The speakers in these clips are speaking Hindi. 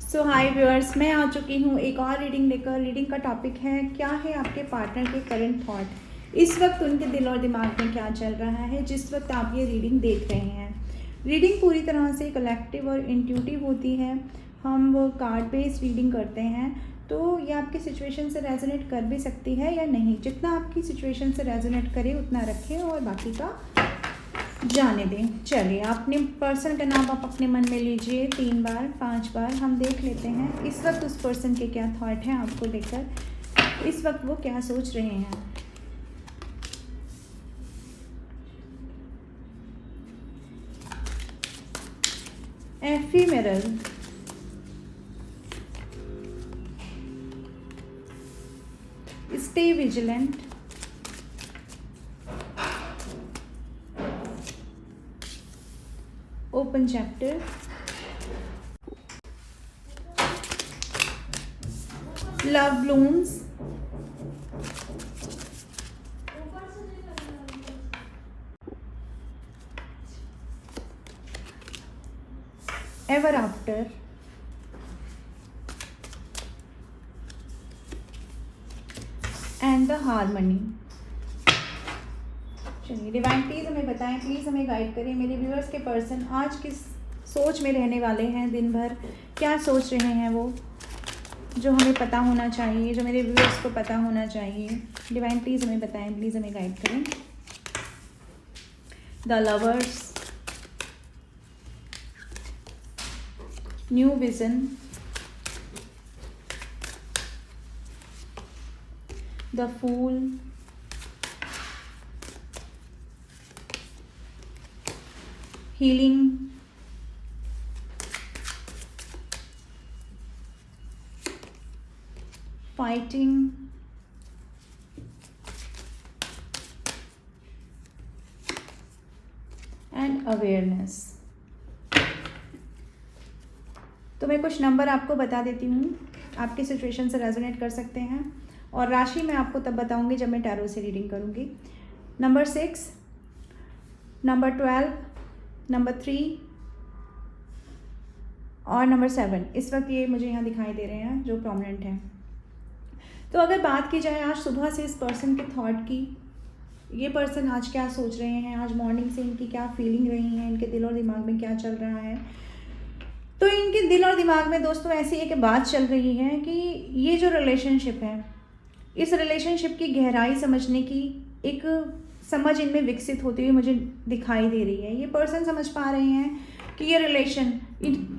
सो हाय व्यूअर्स, मैं आ चुकी हूँ एक और रीडिंग लेकर। रीडिंग का टॉपिक है क्या है आपके पार्टनर के करंट थॉट, इस वक्त उनके दिल और दिमाग में क्या चल रहा है जिस वक्त आप ये रीडिंग देख रहे हैं। रीडिंग पूरी तरह से कलेक्टिव और इंट्यूटिव होती है। हम वो कार्ड बेस्ड रीडिंग करते हैं, तो ये आपकी सिचुएशन से रेजोनेट कर भी सकती है या नहीं। जितना आपकी सिचुएशन से रेजोनेट करे उतना रखें और बाकी का जाने दें। चलिए, अपने पर्सन का नाम आप अपने मन में लीजिए 3 बार 5 बार। हम देख लेते हैं इस वक्त उस पर्सन के क्या थॉट हैं आपको लेकर, इस वक्त वो क्या सोच रहे हैं। Ephemeral, stay vigilant, open chapter, love blooms, ever after, and the harmony. चलिए डिवाइन प्लीज़ हमें बताएं, प्लीज़ हमें गाइड करें। मेरे व्यूअर्स के पर्सन आज किस सोच में रहने वाले हैं, दिन भर क्या सोच रहे हैं वो, जो हमें पता होना चाहिए, जो मेरे व्यूअर्स को पता होना चाहिए। डिवाइन प्लीज़ हमें बताएं, प्लीज़ हमें गाइड करें। The lovers, new vision, the fool, healing, fighting, and awareness. तो मैं कुछ नंबर आपको बता देती हूँ, आपके सिचुएशन से रेजोनेट कर सकते हैं, और राशि मैं आपको तब बताऊंगी जब मैं टैरो से रीडिंग करूँगी। नंबर 6, नंबर 12, नंबर 3 और नंबर 7 इस वक्त ये मुझे यहाँ दिखाई दे रहे हैं जो प्रोमिनेंट हैं। तो अगर बात की जाए आज सुबह से इस पर्सन के थॉट की, ये पर्सन आज क्या सोच रहे हैं, आज मॉर्निंग से इनकी क्या फीलिंग रही है, इनके दिल और दिमाग में क्या चल रहा है। तो इनके दिल और दिमाग में दोस्तों ऐसी एक बात चल रही है कि ये जो रिलेशनशिप है, इस रिलेशनशिप की गहराई समझने की एक समझ इनमें विकसित होती हुई मुझे दिखाई दे रही है। ये पर्सन समझ पा रहे हैं कि ये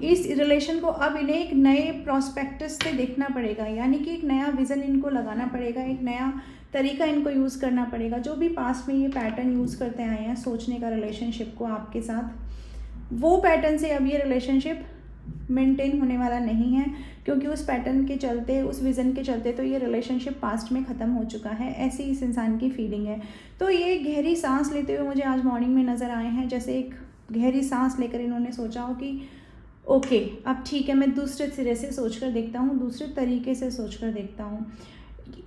इस रिलेशन को अब इन्हें एक नए प्रोस्पेक्टस से देखना पड़ेगा, यानी कि एक नया विज़न इनको लगाना पड़ेगा, एक नया तरीका इनको यूज़ करना पड़ेगा। जो भी पास्ट में ये पैटर्न यूज़ करते आए हैं सोचने का रिलेशनशिप को आपके साथ, वो पैटर्न से अब ये रिलेशनशिप मेंटेन होने वाला नहीं है, क्योंकि उस पैटर्न के चलते, उस विज़न के चलते तो ये रिलेशनशिप पास्ट में ख़त्म हो चुका है। ऐसी इस इंसान की फीलिंग है। तो ये गहरी सांस लेते हुए मुझे आज मॉर्निंग में नज़र आए हैं, जैसे एक गहरी सांस लेकर इन्होंने सोचा हो कि ओके अब ठीक है, मैं दूसरे सिरे से सोच कर देखता हूँ, दूसरे तरीके से सोच कर देखता हूँ।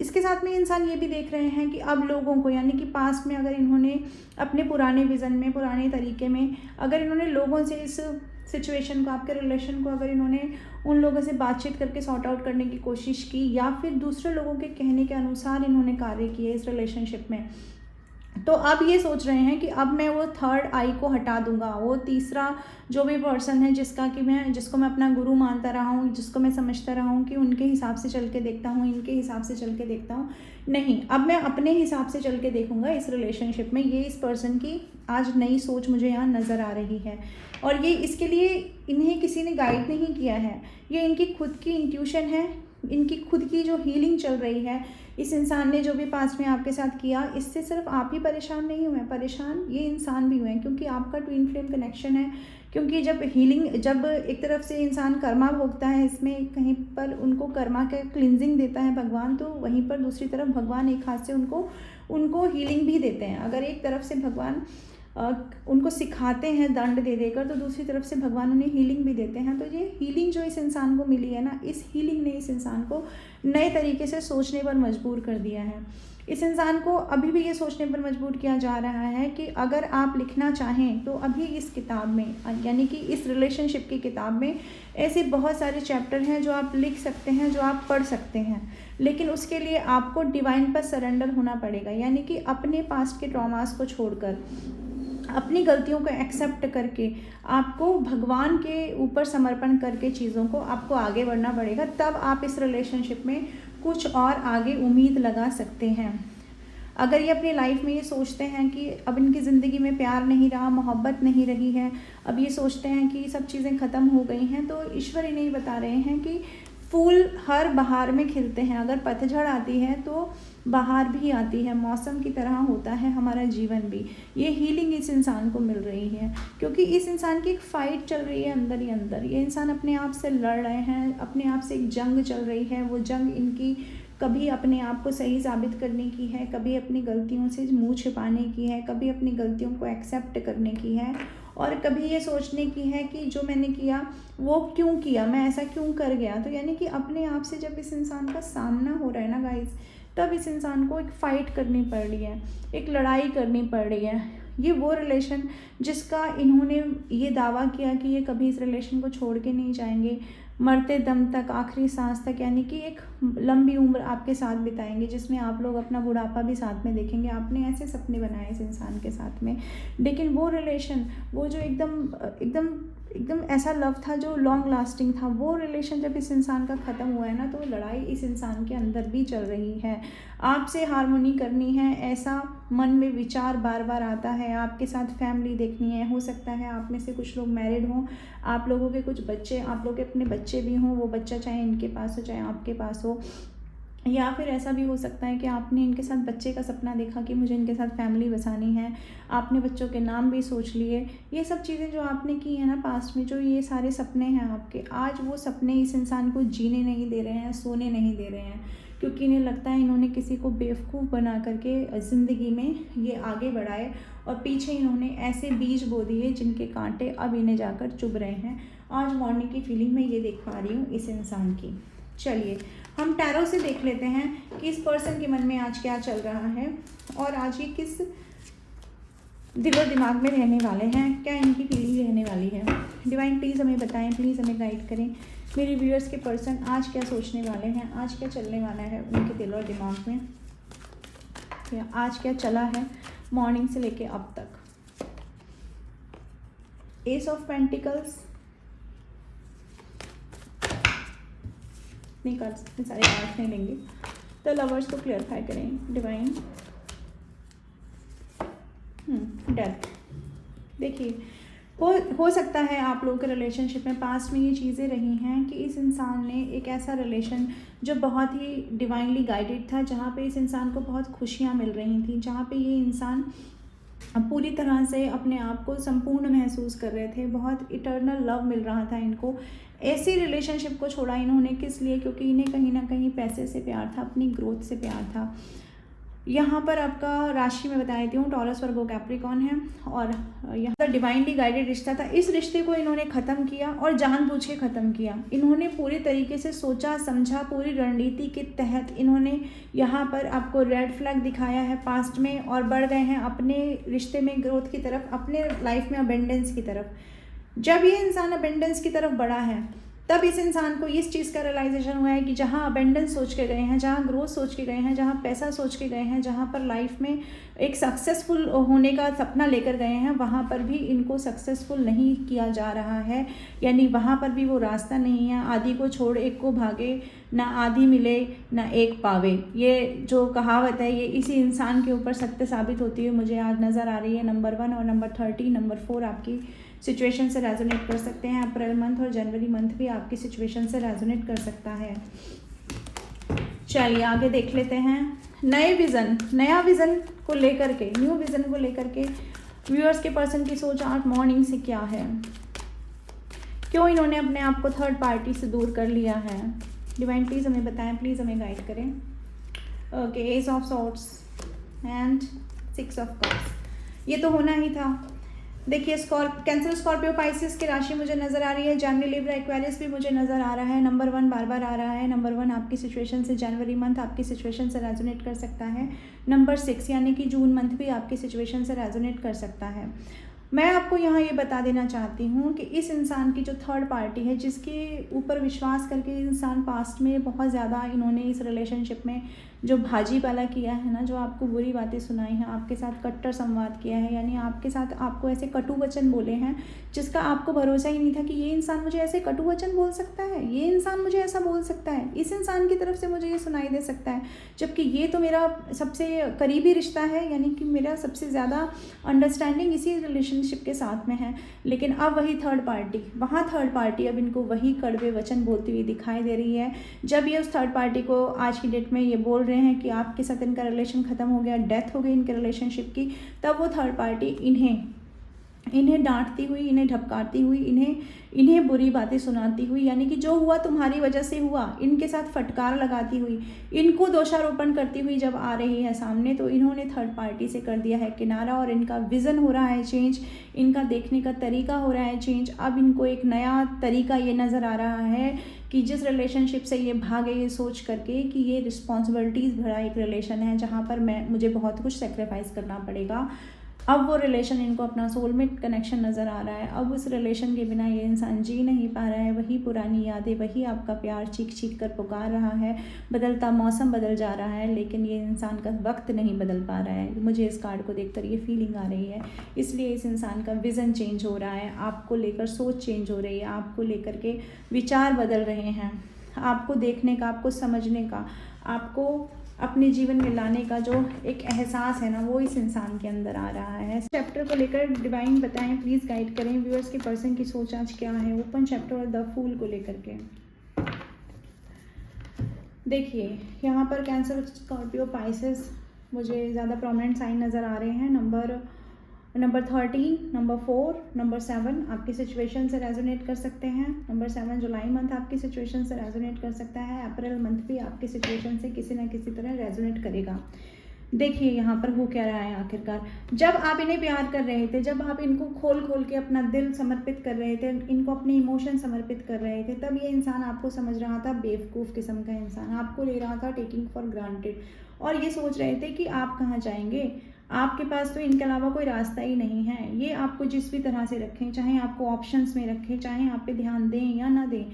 इसके साथ में इंसान ये भी देख रहे हैं कि अब लोगों को, यानी कि पास्ट में अगर इन्होंने अपने पुराने विज़न में, पुराने तरीके में अगर इन्होंने लोगों से इस सिचुएशन को, आपके रिलेशन को अगर इन्होंने उन लोगों से बातचीत करके सॉर्ट आउट करने की कोशिश की, या फिर दूसरे लोगों के कहने के अनुसार इन्होंने कार्य किए इस रिलेशनशिप में, तो अब ये सोच रहे हैं कि अब मैं वो थर्ड आई को हटा दूंगा, वो तीसरा जो भी पर्सन है जिसको मैं अपना गुरु मानता रहा हूँ, जिसको मैं समझता रहा हूँ कि उनके हिसाब से चल के देखता हूँ, इनके हिसाब से चल के देखता हूँ, नहीं, अब मैं अपने हिसाब से चल के देखूंगा इस रिलेशनशिप में। ये इस पर्सन की आज नई सोच मुझे यहाँ नज़र आ रही है, और ये इसके लिए इन्हें किसी ने गाइड नहीं किया है, ये इनकी खुद की इंट्यूशन है, इनकी खुद की जो हीलिंग चल रही है। इस इंसान ने जो भी पास्ट में आपके साथ किया, इससे सिर्फ आप ही परेशान नहीं हुए, परेशान ये इंसान भी हुए हैं, क्योंकि आपका ट्विन फ्लेम कनेक्शन है। क्योंकि जब एक तरफ से इंसान कर्मा भोगता है, इसमें कहीं पर उनको कर्मा का क्लिनजिंग देता है भगवान, तो वहीं पर दूसरी तरफ भगवान एक हाथ से उनको हीलिंग भी देते हैं। अगर एक तरफ से भगवान उनको सिखाते हैं दंड दे देकर, तो दूसरी तरफ से भगवान उन्हें हीलिंग भी देते हैं। तो ये हीलिंग जो इस इंसान को मिली है ना, इस हीलिंग ने इस इंसान को नए तरीके से सोचने पर मजबूर कर दिया है। इस इंसान को अभी भी ये सोचने पर मजबूर किया जा रहा है कि अगर आप लिखना चाहें तो अभी इस किताब में, यानी कि इस रिलेशनशिप की किताब में ऐसे बहुत सारे चैप्टर हैं जो आप लिख सकते हैं, जो आप पढ़ सकते हैं, लेकिन उसके लिए आपको डिवाइन पर सरेंडर होना पड़ेगा। यानी कि अपने पास्ट के ट्रॉमास को छोड़कर, अपनी गलतियों को एक्सेप्ट करके, आपको भगवान के ऊपर समर्पण करके चीज़ों को आपको आगे बढ़ना पड़ेगा। तब आप इस रिलेशनशिप में कुछ और आगे उम्मीद लगा सकते हैं। अगर ये अपनी लाइफ में ये सोचते हैं कि अब इनकी ज़िंदगी में प्यार नहीं रहा, मोहब्बत नहीं रही है, अब ये सोचते हैं कि सब चीज़ें ख़त्म हो गई हैं, तो ईश्वर इन्हें ही बता रहे हैं कि फूल हर बहार में खिलते हैं। अगर पतझड़ आती है तो बहार भी आती है, मौसम की तरह होता है हमारा जीवन भी। ये हीलिंग इस इंसान को मिल रही है, क्योंकि इस इंसान की एक फ़ाइट चल रही है अंदर ही अंदर। ये इंसान अपने आप से लड़ रहे हैं, अपने आप से एक जंग चल रही है। वो जंग इनकी कभी अपने आप को सही साबित करने की है, कभी अपनी गलतियों से मुँह छिपाने की है, कभी अपनी गलतियों को एक्सेप्ट करने की है, और कभी ये सोचने की है कि जो मैंने किया वो क्यों किया, मैं ऐसा क्यों कर गया। तो यानी कि अपने आप से जब इस इंसान का सामना हो रहा है ना गाइस, तब इस इंसान को एक फ़ाइट करनी पड़ रही है, एक लड़ाई करनी पड़ रही है। ये वो रिलेशन जिसका इन्होंने ये दावा किया कि ये कभी इस रिलेशन को छोड़ के नहीं जाएंगे, मरते दम तक, आखिरी सांस तक, यानी कि एक लंबी उम्र आपके साथ बिताएंगे, जिसमें आप लोग अपना बुढ़ापा भी साथ में देखेंगे। आपने ऐसे सपने बनाए इस इंसान के साथ में, लेकिन वो रिलेशन, वो जो एकदम ऐसा लव था जो लॉन्ग लास्टिंग था, वो रिलेशन जब इस इंसान का ख़त्म हुआ है ना, तो लड़ाई इस इंसान के अंदर भी चल रही है। आपसे हार्मोनी करनी है, ऐसा मन में विचार बार बार आता है। आपके साथ फैमिली देखनी है, हो सकता है आप में से कुछ लोग मैरिड हों, आप लोगों के कुछ बच्चे, आप लोग के अपने बच्चे भी हों, वो बच्चा चाहे इनके पास हो चाहे आपके पास हो, या फिर ऐसा भी हो सकता है कि आपने इनके साथ बच्चे का सपना देखा कि मुझे इनके साथ फैमिली बसानी है, आपने बच्चों के नाम भी सोच लिए। ये सब चीज़ें जो आपने की हैं ना पास्ट में, जो ये सारे सपने हैं आपके, आज वो सपने इस इंसान को जीने नहीं दे रहे हैं, सोने नहीं दे रहे हैं, क्योंकि इन्हें लगता है इन्होंने किसी को बेवकूफ़ बना करके ज़िंदगी में ये आगे बढ़ाए, और पीछे इन्होंने ऐसे बीज बो दिए जिनके कांटे अब इन्हें जाकर चुभ रहे हैं। आज मॉर्निंग की फीलिंग मैं ये देख पा रही हूँ इस इंसान की। चलिए हम टैरो से देख लेते हैं कि इस पर्सन के मन में आज क्या चल रहा है, और आज ये किस दिल और दिमाग में रहने वाले हैं, क्या इनकी फीलिंग रहने वाली है। डिवाइन प्लीज़ हमें बताएं, प्लीज़ हमें गाइड करें। मेरे व्यूअर्स के पर्सन आज क्या सोचने वाले हैं, आज क्या चलने वाला है उनके दिल और दिमाग में, या आज क्या चला है मॉर्निंग से लेके अब तक। एस ऑफ पेंटिकल्स, नहीं कर सकते, सारे कार्ड्स नहीं लेंगे, तो लवर्स को क्लियरफाई करें डिवाइन। डेथ। देखिए हो सकता है आप लोगों के रिलेशनशिप में पास्ट में ये चीज़ें रही हैं कि इस इंसान ने एक ऐसा रिलेशन जो बहुत ही डिवाइनली गाइडेड था, जहाँ पे इस इंसान को बहुत खुशियाँ मिल रही थी, जहाँ पे ये इंसान पूरी तरह से अपने आप को संपूर्ण महसूस कर रहे थे, बहुत इटर्नल लव मिल रहा था इनको। ऐसी रिलेशनशिप को छोड़ा इन्होंने किस लिए, क्योंकि इन्हें कहीं ना कहीं पैसे से प्यार था, अपनी ग्रोथ से प्यार था। यहाँ पर आपका राशि में बता देती हूँ, टॉरस वर्गो कैप्रिकॉन है, और यहाँ पर डिवाइनली गाइडेड रिश्ता था। इस रिश्ते को इन्होंने ख़त्म किया और जानबूझ के ख़त्म किया। इन्होंने पूरी तरीके से सोचा समझा, पूरी रणनीति के तहत इन्होंने यहाँ पर आपको रेड फ्लैग दिखाया है पास्ट में, और बढ़ गए हैं अपने रिश्ते में ग्रोथ की तरफ, अपने लाइफ में अबेंडेंस की तरफ। जब ये इंसान अबेंडेंस की तरफ बढ़ा है, तब इस इंसान को इस चीज़ का रियलाइजेशन हुआ है कि जहाँ अबेंडेंस सोच के गए हैं, जहाँ ग्रोथ सोच के गए हैं, जहाँ पैसा सोच के गए हैं, जहाँ पर लाइफ में एक सक्सेसफुल होने का सपना लेकर गए हैं, वहाँ पर भी इनको सक्सेसफुल नहीं किया जा रहा है। यानी वहाँ पर भी वो रास्ता नहीं है। आधी को छोड़ एक को भागे, ना आधी मिले ना एक पावे, ये जो कहावत है ये इसी इंसान के ऊपर सत्य साबित होती है मुझे आज नज़र आ रही है। नंबर 1 और नंबर 30, नंबर 4 आपकी सिचुएशन से रेजोनेट कर सकते हैं। अप्रैल मंथ और जनवरी मंथ भी आपकी सिचुएशन से रेजोनेट कर सकता है। चलिए आगे देख लेते हैं। नया विज़न को लेकर के, न्यू विज़न को लेकर के व्यूअर्स के पर्सन की सोच आज मॉर्निंग से क्या है, क्यों इन्होंने अपने आप को थर्ड पार्टी से दूर कर लिया है। डिवाइन प्लीज़ हमें बताएं, प्लीज़ हमें गाइड करें। Okay, S of swords and 6 of cups, ये तो होना ही था। देखिए कैंसर, स्कॉर्पियो, पाइसिस की राशि मुझे नज़र आ रही है। जनवरी, लिब्रा, एक्वेरियस भी मुझे नज़र आ रहा है। नंबर 1 बार बार आ रहा है। नंबर 1 आपकी सिचुएशन से जनवरी मंथ आपकी सिचुएशन से रेजोनेट कर सकता है। नंबर 6 यानी कि जून मंथ भी आपकी सिचुएशन से रेजोनेट कर सकता है। मैं आपको यहाँ ये बता देना चाहती हूँ कि इस इंसान की जो थर्ड पार्टी है, जिसके ऊपर विश्वास करके इंसान पास्ट में बहुत ज़्यादा इन्होंने इस रिलेशनशिप में जो भाजीपाला किया है ना, जो आपको बुरी बातें सुनाई हैं, आपके साथ कट्टर संवाद किया है, यानी आपके साथ आपको ऐसे कटु वचन बोले हैं जिसका आपको भरोसा ही नहीं था कि ये इंसान मुझे ऐसे कटु वचन बोल सकता है, ये इंसान मुझे ऐसा बोल सकता है, इस इंसान की तरफ से मुझे ये सुनाई दे सकता है, जबकि ये तो मेरा सबसे करीबी रिश्ता है, यानी कि मेरा सबसे ज़्यादा अंडरस्टैंडिंग इसी रिलेशनशिप के साथ में है। लेकिन अब वही थर्ड पार्टी अब इनको वही कड़वे वचन बोलती हुई दिखाई दे रही है। जब ये उस थर्ड पार्टी को आज की डेट में ये बोल रहे हैं कि आपके साथ इनका रिलेशन ख़त्म हो गया, डेथ हो गई इनके रिलेशनशिप की, तब वो थर्ड पार्टी इन्हें डांटती हुई, इन्हें धपकारती हुई, इन्हें बुरी बातें सुनाती हुई, यानी कि जो हुआ तुम्हारी वजह से हुआ, इनके साथ फटकार लगाती हुई, इनको दोषारोपण करती हुई जब आ रही है सामने, तो इन्होंने थर्ड पार्टी से कर दिया है किनारा और इनका विज़न हो रहा है चेंज, इनका देखने का तरीका हो रहा है चेंज। अब इनको एक नया तरीका ये नज़र आ रहा है कि जिस रिलेशनशिप से ये भागे ये सोच करके कि ये रिस्पॉन्सिबिलिटीज़ भरा एक रिलेशन है जहाँ पर मुझे बहुत कुछ सेक्रीफाइस करना पड़ेगा। अब वो रिलेशन इनको अपना सोलमेट कनेक्शन नज़र आ रहा है। अब उस रिलेशन के बिना ये इंसान जी नहीं पा रहा है। वही पुरानी यादें, वही आपका प्यार चीख चीख कर पुकार रहा है। बदलता मौसम बदल जा रहा है, लेकिन ये इंसान का वक्त नहीं बदल पा रहा है। मुझे इस कार्ड को देखकर ये फीलिंग आ रही है। इसलिए इस इंसान का विज़न चेंज हो रहा है, आपको लेकर सोच चेंज हो रही है, आपको लेकर के विचार बदल रहे हैं, आपको देखने का, आपको समझने का, आपको अपने जीवन में लाने का जो एक एहसास है ना, वो इस इंसान के अंदर आ रहा है। चैप्टर को लेकर डिवाइन बताएं, प्लीज़ गाइड करें व्यूअर्स के पर्सन की सोच आज क्या है ओपन चैप्टर और द फूल को लेकर के। देखिए यहाँ पर कैंसर, स्कॉर्पियो, पाइसेस मुझे ज़्यादा प्रोमिनेंट साइन नज़र आ रहे हैं। नंबर 13, नंबर 4, नंबर 7 आपकी सिचुएशन से रेजोनेट कर सकते हैं। नंबर 7 जुलाई मंथ आपकी सिचुएशन से रेजोनेट कर सकता है। अप्रैल मंथ भी आपकी सिचुएशन से किसी न किसी तरह रेजोनेट करेगा। देखिए यहाँ पर हो क्या रहा है आखिरकार, जब आप इन्हें प्यार कर रहे थे, जब आप इनको खोल खोल के अपना दिल समर्पित कर रहे थे, इनको अपने इमोशन समर्पित कर रहे थे, तब ये इंसान आपको समझ रहा था बेवकूफ़ किस्म का इंसान, आपको ले रहा था टेकिंग फॉर ग्रांटेड, और ये सोच रहे थे कि आप कहाँ जाएंगे, आपके पास तो इनके अलावा कोई रास्ता ही नहीं है। ये आपको जिस भी तरह से रखें, चाहे आपको ऑप्शंस में रखें, चाहे आप पे ध्यान दें या ना दें,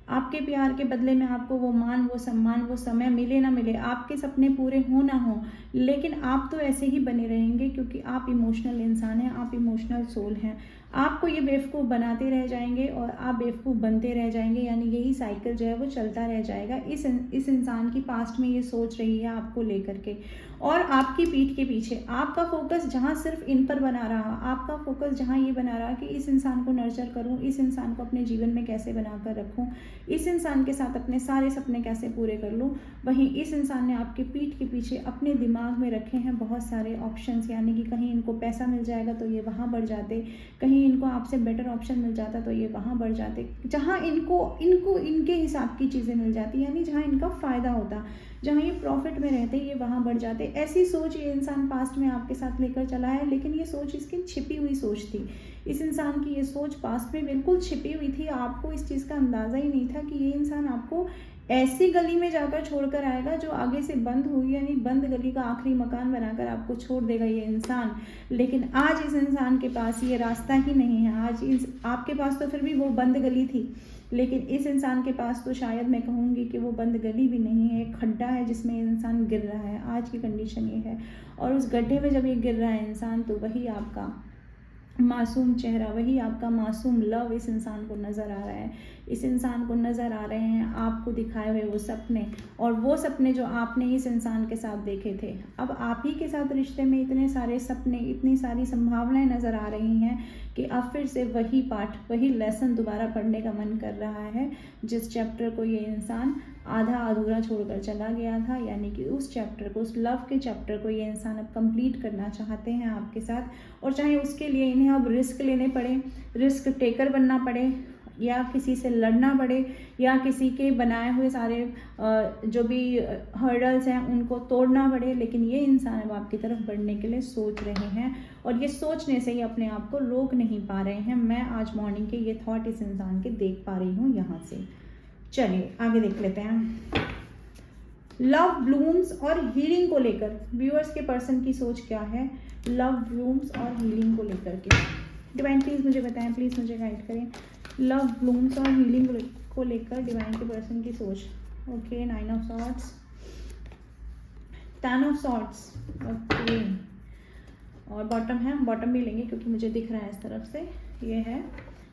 आपके प्यार के बदले में आपको वो मान, वो सम्मान, वो समय मिले ना मिले, आपके सपने पूरे हो ना हो, लेकिन आप तो ऐसे ही बने रहेंगे क्योंकि आप इमोशनल इंसान हैं, आप इमोशनल सोल हैं। आपको ये बेवकूफ़ बनाते रह जाएंगे और आप बेवकूफ़ बनते रह जाएंगे, यानी यही साइकिल जो है वो चलता रह जाएगा। इस इंसान की पास्ट में ये सोच रही है आपको लेकर के, और आपकी पीठ के पीछे आपका फोकस जहाँ सिर्फ इन पर बना रहा, आपका फोकस जहाँ ये बना रहा कि इस इंसान को नर्चर करूँ, इस इंसान को अपने जीवन में कैसे बनाकर रखूँ, इस इंसान के साथ अपने सारे सपने कैसे पूरे कर लूँ, वहीं इस इंसान ने आपके पीठ के पीछे अपने दिमाग में रखे हैं बहुत सारे ऑप्शंस, यानी कि कहीं इनको पैसा मिल जाएगा तो ये वहाँ बढ़ जाते, कहीं इनको आपसे बेटर ऑप्शन मिल जाता तो ये वहाँ बढ़ जाते, जहाँ इनको इनके हिसाब की चीज़ें मिल जाती, यानी जहाँ इनका फ़ायदा होता, जहाँ ये प्रॉफिट में रहते, ये वहाँ बढ़ जाते। ऐसी सोच ये इंसान पास्ट में आपके साथ लेकर चला है, लेकिन ये सोच इसकी छिपी हुई सोच थी। इस इंसान की ये सोच पास्ट में बिल्कुल छिपी हुई थी, आपको इस चीज़ का अंदाज़ा ही नहीं था कि ये इंसान आपको ऐसी गली में जाकर छोड़कर आएगा जो आगे से बंद हुई, यानी बंद गली का आखिरी मकान बनाकर आपको छोड़ देगा ये इंसान। लेकिन आज इस इंसान के पास ये रास्ता ही नहीं है। आज आपके पास तो फिर भी वो बंद गली थी, लेकिन इस इंसान के पास तो शायद मैं कहूँगी कि वो बंद गली भी नहीं है, एक खड्डा है जिसमें इंसान गिर रहा है। आज की कंडीशन ये है, और उस गड्ढे में जब ये गिर रहा है इंसान, तो वही आपका मासूम चेहरा, वही आपका मासूम लव इस इंसान को नज़र आ रहा है। इस इंसान को नज़र आ रहे हैं आपको दिखाए हुए वो सपने, और वो सपने जो आपने इस इंसान के साथ देखे थे, अब आप ही के साथ रिश्ते में इतने सारे सपने, इतनी सारी संभावनाएं नज़र आ रही हैं कि अब फिर से वही पाठ, वही लेसन दोबारा पढ़ने का मन कर रहा है, जिस चैप्टर को ये इंसान आधा अधूरा छोड़कर चला गया था, यानी कि उस चैप्टर को, उस लव के चैप्टर को ये इंसान अब कंप्लीट करना चाहते हैं आपके साथ। और चाहे उसके लिए इन्हें अब रिस्क लेने पड़े, रिस्क टेकर बनना पड़े, या किसी से लड़ना पड़े या किसी के बनाए हुए सारे जो भी हर्डल्स हैं उनको तोड़ना पड़े, लेकिन ये इंसान अब आपकी तरफ बढ़ने के लिए सोच रहे हैं और ये सोचने से ही अपने आप को रोक नहीं पा रहे हैं। मैं आज मॉर्निंग के ये थॉट इस इंसान के देख पा रही हूँ यहाँ से। चलिए आगे देख लेते हैं। लव ब्लूम्स और हीलिंग को लेकर व्यूअर्स के पर्सन की सोच क्या है, लव ब्लूम्स और हीलिंग को लेकर के। डिवाइन प्लीज़ मुझे बताएं, प्लीज़ मुझे गाइड करें। लव ब्लूम्स और हीलिंग को लेकर डिवाइन के पर्सन की सोच। Okay, 9 of swords, 10 of swords, okay, और बॉटम है, बॉटम भी लेंगे क्योंकि मुझे दिख रहा है इस तरफ से। ये है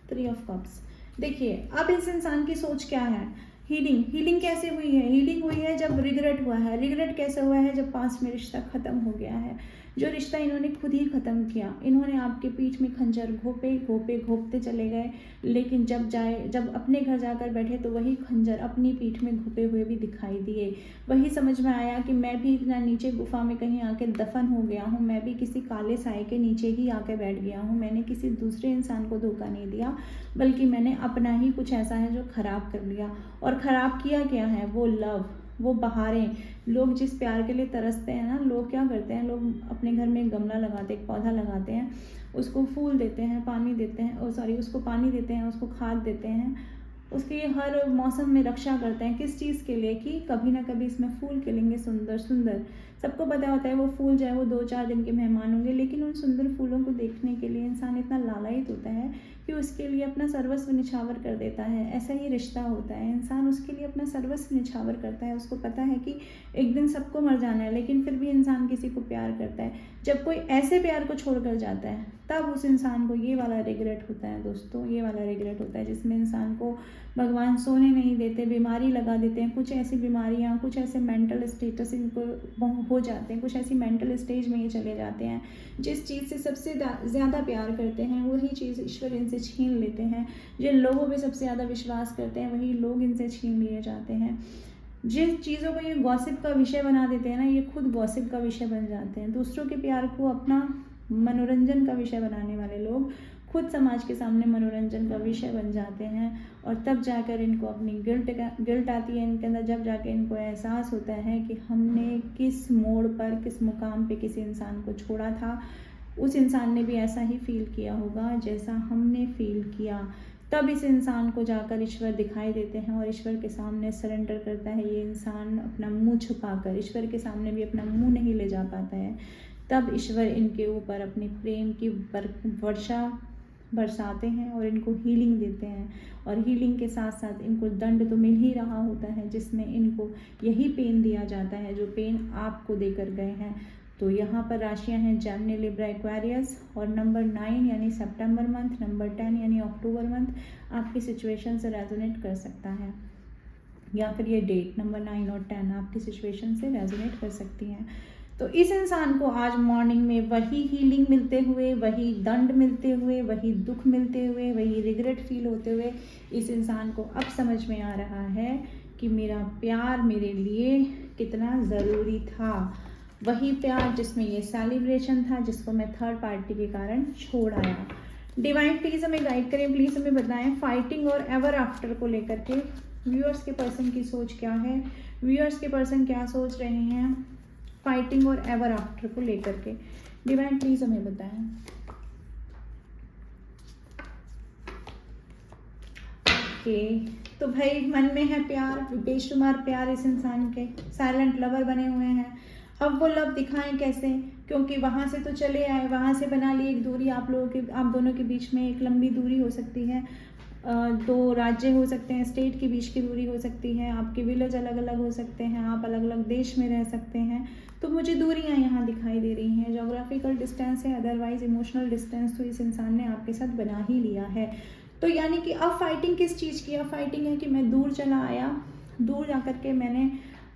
3 ऑफ कप्स। देखिए अब इस इंसान की सोच क्या है। हीलिंग कैसे हुई है? हीलिंग हुई है जब रिग्रेट हुआ है। रिग्रेट कैसे हुआ है? जब पास में रिश्ता ख़त्म हो गया है, जो रिश्ता इन्होंने खुद ही ख़त्म किया। इन्होंने आपके पीठ में खंजर घोपते चले गए, लेकिन जब अपने घर जाकर बैठे तो वही खंजर अपनी पीठ में घुपे हुए भी दिखाई दिए। वही समझ में आया कि मैं भी इतना नीचे गुफा में कहीं आके दफन हो गया हूँ, मैं भी किसी काले साए के नीचे ही आके बैठ गया हूँ। मैंने किसी दूसरे इंसान को धोखा नहीं दिया, बल्कि मैंने अपना ही कुछ ऐसा है जो ख़राब कर लिया। और ख़राब किया क्या है? वो लव, वो बहारें। लोग जिस प्यार के लिए तरसते हैं ना, लोग क्या करते हैं, लोग अपने घर में एक गमला लगाते, एक पौधा लगाते हैं, उसको फूल देते हैं, पानी देते हैं, उसको पानी देते हैं, उसको खाद देते हैं, उसकी हर मौसम में रक्षा करते हैं। किस चीज़ के लिए? कि कभी ना कभी इसमें फूल खिलेंगे सुंदर सुंदर। सबको पता होता है वो फूल जो है वो 2-4 दिन के मेहमान होंगे, लेकिन उन सुंदर फूलों को देखने के लिए इंसान इतना लालायित होता है कि उसके लिए अपना सर्वस्व निछावर कर देता है। ऐसा ही रिश्ता होता है, इंसान उसके लिए अपना सर्वस्व निछावर करता है। उसको पता है कि एक दिन सबको मर जाना है, लेकिन फिर भी इंसान किसी को प्यार करता है। जब कोई ऐसे प्यार को छोड़कर जाता है तब उस इंसान को ये वाला रिग्रेट होता है दोस्तों, ये वाला रिग्रेट होता है जिसमें इंसान को भगवान सोने नहीं देते, बीमारी लगा देते हैं। कुछ ऐसी बीमारियां, कुछ ऐसे मेंटल स्टेटस इनको हो जाते हैं, कुछ ऐसी मेंटल स्टेज में ये चले जाते हैं जिस चीज़ से सबसे ज़्यादा प्यार करते हैं वही चीज़ ईश्वर इनसे छीन लेते हैं। जिन लोगों पे सबसे ज़्यादा विश्वास करते हैं वही लोग इनसे छीन लिए जाते हैं। जिन चीज़ों को ये गॉसिप का विषय बना देते हैं ना, ये खुद गॉसिप का विषय बन जाते हैं। दूसरों के प्यार को अपना मनोरंजन का विषय बनाने वाले लोग खुद समाज के सामने मनोरंजन का विषय बन जाते हैं, और तब जाकर इनको अपनी गिल्ट आती है इनके अंदर। जब जाकर इनको एहसास होता है कि हमने किस मोड़ पर, किस मुकाम पे किसी इंसान को छोड़ा था, उस इंसान ने भी ऐसा ही फील किया होगा जैसा हमने फील किया। तब इस इंसान को जाकर ईश्वर दिखाई देते हैं और ईश्वर के सामने सरेंडर करता है ये इंसान अपना मुंह छुपाकर। ईश्वर के सामने भी अपना मुंह नहीं ले जा पाता है। तब ईश्वर इनके ऊपर अपनी प्रेम की वर्षा बरसाते हैं और इनको हीलिंग देते हैं। और हीलिंग के साथ साथ इनको दंड तो मिल ही रहा होता है, जिसमें इनको यही पेन दिया जाता है जो पेन आपको देकर गए हैं। तो यहाँ पर राशियाँ हैं जेमिनी, लिब्रा, एक्वेरियस, और नंबर 9 यानी सितंबर मंथ, नंबर 10 यानी अक्टूबर मंथ आपकी सिचुएशन से रेजोनेट कर सकता है, या फिर ये डेट नंबर 9 और 10 आपकी सिचुएशन से रेजोनेट कर सकती हैं। तो इस इंसान को आज मॉर्निंग में वही हीलिंग मिलते हुए, वही दंड मिलते हुए, वही दुख मिलते हुए, वही रिग्रेट फील होते हुए इस इंसान को अब समझ में आ रहा है कि मेरा प्यार मेरे लिए कितना ज़रूरी था। वही प्यार जिसमें ये सेलिब्रेशन था, जिसको मैं थर्ड पार्टी के कारण छोड़ आया। डिवाइन प्लीज़ हमें गाइड करें, प्लीज़ हमें बताएं फाइटिंग और एवर आफ्टर को लेकर के व्यूअर्स के पर्सन की सोच क्या है। व्यूअर्स के पर्सन क्या सोच रहे हैं फाइटिंग और एवर आफ्टर को लेकर के। डिवाइन प्लीज़ हमें बताएं। ओके, तो भाई मन में है प्यार, बेशुमार प्यार इस इंसान के, साइलेंट लवर बने हुए हैं। अब वो लव दिखाएं कैसे? क्योंकि वहाँ से तो चले आए, वहाँ से बना ली एक दूरी। आप दोनों के बीच में एक लंबी दूरी हो सकती है, 2 राज्य हो सकते हैं, स्टेट के बीच की दूरी हो सकती है, आपके विलेज अलग अलग हो सकते हैं, आप अलग अलग देश में रह सकते हैं। तो मुझे दूरियां यहाँ दिखाई दे रही हैं। जोग्राफिकल डिस्टेंस है, अदरवाइज इमोशनल डिस्टेंस तो इस इंसान ने आपके साथ बना ही लिया है। तो यानी कि अब फाइटिंग किस चीज़ की? अब फाइटिंग है कि मैं दूर चला आया, दूर जा कर के मैंने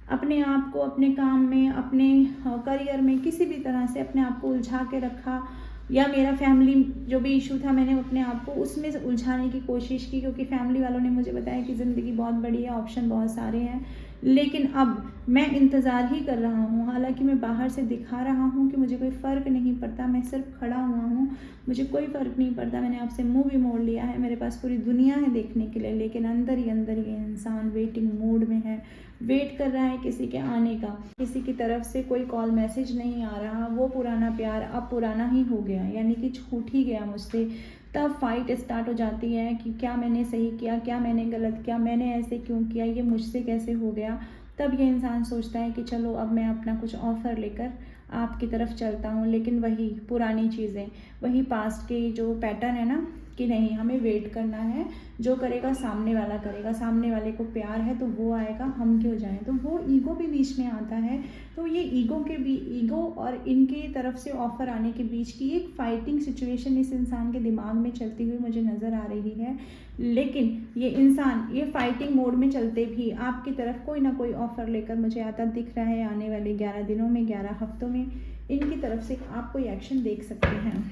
अपने आप को अपने काम में, अपने करियर में किसी भी तरह से अपने आप को उलझा के रखा, या मेरा फैमिली जो भी इशू था मैंने अपने आप को उसमें उलझाने की कोशिश की, क्योंकि फैमिली वालों ने मुझे बताया कि ज़िंदगी बहुत बड़ी है, ऑप्शन बहुत सारे हैं, लेकिन अब मैं इंतज़ार ही कर रहा हूँ। हालांकि मैं बाहर से दिखा रहा हूँ कि मुझे कोई फ़र्क नहीं पड़ता, मैं सिर्फ खड़ा हुआ हूँ, मुझे कोई फ़र्क नहीं पड़ता, मैंने आपसे मुंह भी मोड़ लिया है, मेरे पास पूरी दुनिया है देखने के लिए, लेकिन अंदर ही ये इंसान वेटिंग मोड में है, वेट कर रहा है किसी के आने का। किसी की तरफ से कोई कॉल मैसेज नहीं आ रहा, वो पुराना प्यार अब पुराना ही हो गया, यानी कि छूट ही गया मुझसे। तब फाइट स्टार्ट हो जाती है कि क्या मैंने सही किया, क्या मैंने गलत किया, मैंने ऐसे क्यों किया, ये मुझसे कैसे हो गया। तब ये इंसान सोचता है कि चलो अब मैं अपना कुछ ऑफ़र लेकर आपकी तरफ चलता हूँ, लेकिन वही पुरानी चीज़ें, वही पास्ट के जो पैटर्न है ना कि नहीं हमें वेट करना है, जो करेगा सामने वाला करेगा, सामने वाले को प्यार है तो वो आएगा, हम क्यों जाएं। तो वो ईगो भी बीच में आता है। तो ये ईगो और इनके तरफ से ऑफ़र आने के बीच की एक फाइटिंग सिचुएशन इस इंसान के दिमाग में चलती हुई मुझे नज़र आ रही है। लेकिन ये इंसान ये फाइटिंग मोड में चलते भी आपकी तरफ कोई ना कोई ऑफ़र लेकर मुझे आता दिख रहा है। आने वाले 11 दिनों में, 11 हफ्तों में इनकी तरफ से आप कोई एक्शन देख सकते हैं।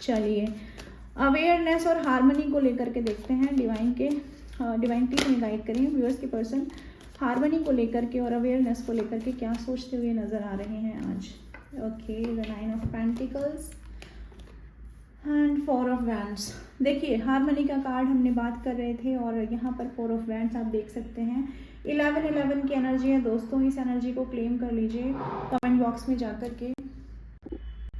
चलिए अवेयरनेस और हार्मनी को लेकर के देखते हैं। डिवाइन प्लीज हमें गाइड करें व्यूअर्स के पर्सन हार्मनी को लेकर के और अवेयरनेस को लेकर के क्या सोचते हुए नज़र आ रहे हैं आज। Okay, the 9 of pentacles and 4 of wands. देखिए हार्मनी का कार्ड हमने बात कर रहे थे और यहाँ पर 4 ऑफ वैंड्स आप देख सकते हैं। 11 की एनर्जी है दोस्तों, इस एनर्जी को क्लेम कर लीजिए कमेंट बॉक्स में जाकर के।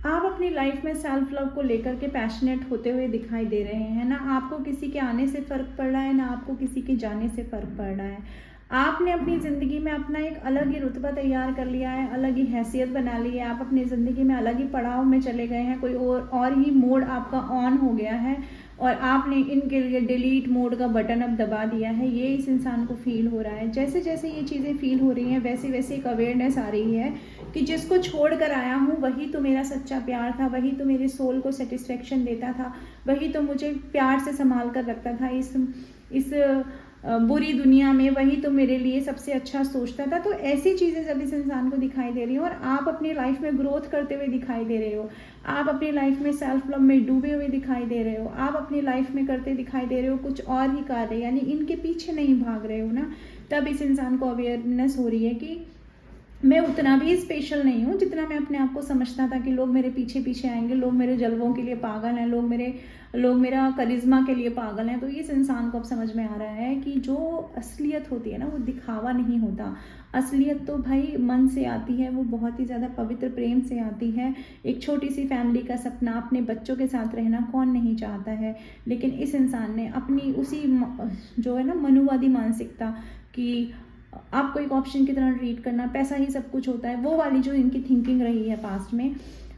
आप अपनी लाइफ में सेल्फ लव को लेकर के पैशनेट होते हुए दिखाई दे रहे हैं ना। आपको किसी के आने से फ़र्क पड़ रहा है, ना आपको किसी के जाने से फ़र्क पड़ रहा है। आपने अपनी ज़िंदगी में अपना एक अलग ही रुतबा तैयार कर लिया है, अलग ही हैसियत बना ली है। आप अपनी ज़िंदगी में अलग ही पड़ाव में चले गए हैं, कोई और ही मोड आपका ऑन हो गया है और आपने इनके लिए डिलीट मोड का बटन अब दबा दिया है। ये इस इंसान को फील हो रहा है। जैसे जैसे ये चीज़ें फील हो रही हैं वैसे वैसे एक अवेयरनेस आ रही है कि जिसको छोड़ कर आया हूँ वही तो मेरा सच्चा प्यार था, वही तो मेरे सोल को सेटिस्फेक्शन देता था, वही तो मुझे प्यार से संभाल कर रखता था इस बुरी दुनिया में, वही तो मेरे लिए सबसे अच्छा सोचता था। तो ऐसी चीज़ें जब इस इंसान को दिखाई दे रही हैं और आप अपनी लाइफ में ग्रोथ करते हुए दिखाई दे रहे हो, आप अपनी लाइफ में सेल्फ लव में डूबे हुए दिखाई दे रहे हो, आप अपनी लाइफ में करते दिखाई दे रहे हो कुछ और ही कार्य, यानी इनके पीछे नहीं भाग रहे हो ना। तब इस इंसान को अवेयरनेस हो रही है कि मैं उतना भी स्पेशल नहीं हूँ जितना मैं अपने आप को समझता था कि लोग मेरे पीछे पीछे आएंगे, लोग मेरे जलवों के लिए पागल हैं, लोग मेरा करिश्मा के लिए पागल हैं। तो इस इंसान को अब समझ में आ रहा है कि जो असलियत होती है ना वो दिखावा नहीं होता। असलियत तो भाई मन से आती है, वो बहुत ही ज़्यादा पवित्र प्रेम से आती है। एक छोटी सी फैमिली का सपना, अपने बच्चों के साथ रहना कौन नहीं चाहता है। लेकिन इस इंसान ने अपनी उसी जो है ना मनुवादी मानसिकता कि आपको एक ऑप्शन की तरह ट्रीट करना, पैसा ही सब कुछ होता है, वो वाली जो इनकी थिंकिंग रही है पास्ट में,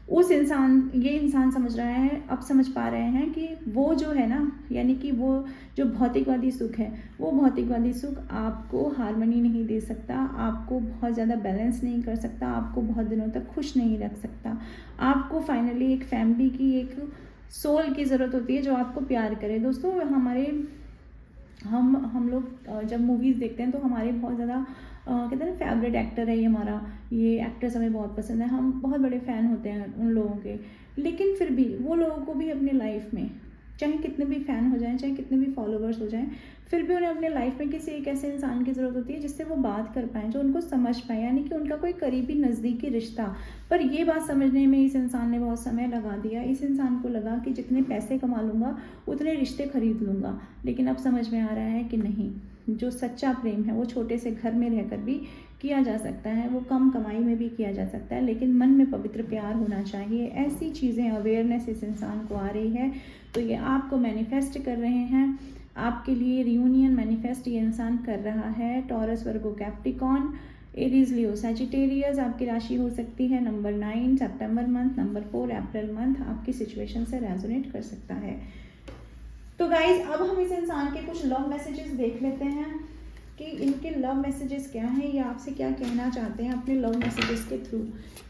ये इंसान समझ रहा है, अब समझ पा रहे हैं कि वो जो है ना, यानी कि वो जो भौतिकवादी सुख है, वो भौतिकवादी सुख आपको हार्मनी नहीं दे सकता, आपको बहुत ज़्यादा बैलेंस नहीं कर सकता, आपको बहुत दिनों तक खुश नहीं रख सकता। आपको फाइनली एक फैमिली की, एक सोल की ज़रूरत होती है जो आपको प्यार करे। दोस्तों हम लोग जब मूवीज़ देखते हैं तो हमारे बहुत ज़्यादा कहते हैं ना फेवरेट एक्टर है ये एक्ट्रेस हमें बहुत पसंद है, हम बहुत बड़े फ़ैन होते हैं उन लोगों के। लेकिन फिर भी वो लोगों को भी अपने लाइफ में चाहे कितने भी फ़ैन हो जाएं, चाहे कितने भी फॉलोवर्स हो जाएं, फिर भी उन्हें अपने लाइफ में किसी एक ऐसे इंसान की ज़रूरत होती है जिससे वो बात कर पाएँ, जो उनको समझ पाए, यानी कि उनका कोई करीबी नज़दीकी रिश्ता। पर ये बात समझने में इस इंसान ने बहुत समय लगा दिया। इस इंसान को लगा कि जितने पैसे कमा लूँगा उतने रिश्ते खरीद लूँगा, लेकिन अब समझ में आ रहा है कि नहीं, जो सच्चा प्रेम है वो छोटे से घर में रहकर भी किया जा सकता है, वो कम कमाई में भी किया जा सकता है, लेकिन मन में पवित्र प्यार होना चाहिए। ऐसी चीज़ें अवेयरनेस इस इंसान को आ रही है। तो ये आपको मैनिफेस्ट कर रहे हैं, आपके लिए रियूनियन मैनिफेस्ट ये इंसान कर रहा है। टॉरस, वर्गो, कैप्टिकॉन, एरीज, लियो, सैजिटेरियस आपकी राशि हो सकती है। नंबर 9 सितंबर मंथ, नंबर 4 अप्रैल मंथ आपकी सिचुएशन से रेजोनेट कर सकता है। तो गाइज अब हम इस इंसान के कुछ लव मैसेजेस देख लेते हैं कि इनके लव मैसेजेस क्या हैं, ये आपसे क्या कहना चाहते हैं अपने लव मैसेजेस के थ्रू।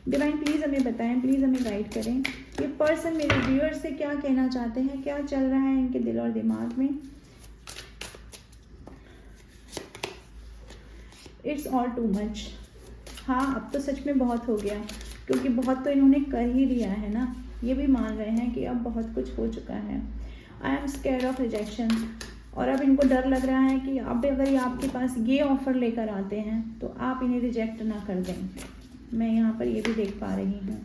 डिवाइन प्लीज़ हमें बताएं, प्लीज़ हमें गाइड करें, ये पर्सन मेरे व्यूअर्स से क्या कहना चाहते हैं, क्या चल रहा है इनके दिल और दिमाग में। It's all too much. हाँ, अब तो सच में बहुत हो गया, क्योंकि बहुत तो इन्होंने कर ही लिया है ना। ये भी मान रहे हैं कि अब बहुत कुछ हो चुका है। I am scared of rejection. और अब इनको डर लग रहा है कि अब अगर ये आपके पास ये ऑफ़र लेकर आते हैं तो आप इन्हें रिजेक्ट ना कर दें। मैं यहाँ पर ये भी देख पा रही हूँ।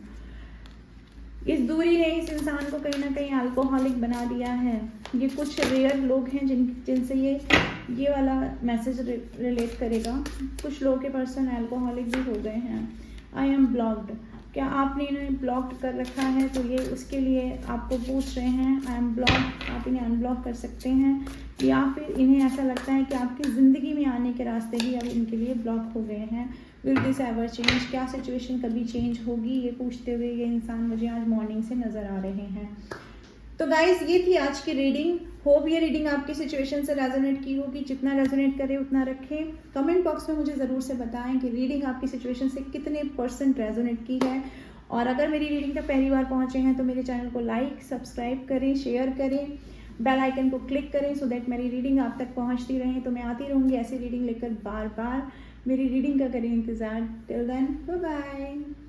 इस दूरी ने इस इंसान को कहीं ना कहीं अल्कोहलिक बना दिया है। ये कुछ रेयर लोग हैं जिनसे ये वाला मैसेज रिलेट करेगा। कुछ लोग के पर्सन अल्कोहलिक भी हो गए हैं। आई एम ब्लॉक्ड, क्या आपने इन्हें ब्लॉक्ड कर रखा है तो ये उसके लिए आपको पूछ रहे हैं। आई एम ब्लॉक्ड, आप इन्हें अनब्लॉक कर सकते हैं, या फिर इन्हें ऐसा लगता है कि आपकी ज़िंदगी में आने के रास्ते भी अब इनके लिए ब्लॉक हो गए हैं। विल दिस एवर चेंज, क्या सिचुएशन कभी चेंज होगी, ये पूछते हुए ये इंसान मुझे आज मॉर्निंग से नज़र आ रहे हैं। तो गाइज़ ये थी आज की रीडिंग। होप ये रीडिंग आपकी सिचुएशन से रेजोनेट की होगी। जितना रेजोनेट करे उतना रखें। कमेंट बॉक्स में मुझे ज़रूर से बताएं कि रीडिंग आपकी सिचुएशन से कितने % रेजोनेट की है। और अगर मेरी रीडिंग तक पहली बार पहुंचे हैं तो मेरे चैनल को लाइक, सब्सक्राइब करें, शेयर करें, बेल आइकन को क्लिक करें सो दैट मेरी रीडिंग आप तक पहुंचती रहे। तो मैं आती रहूँगी ऐसी रीडिंग लेकर बार बार। मेरी रीडिंग का करें इंतज़ार। Till then bye bye.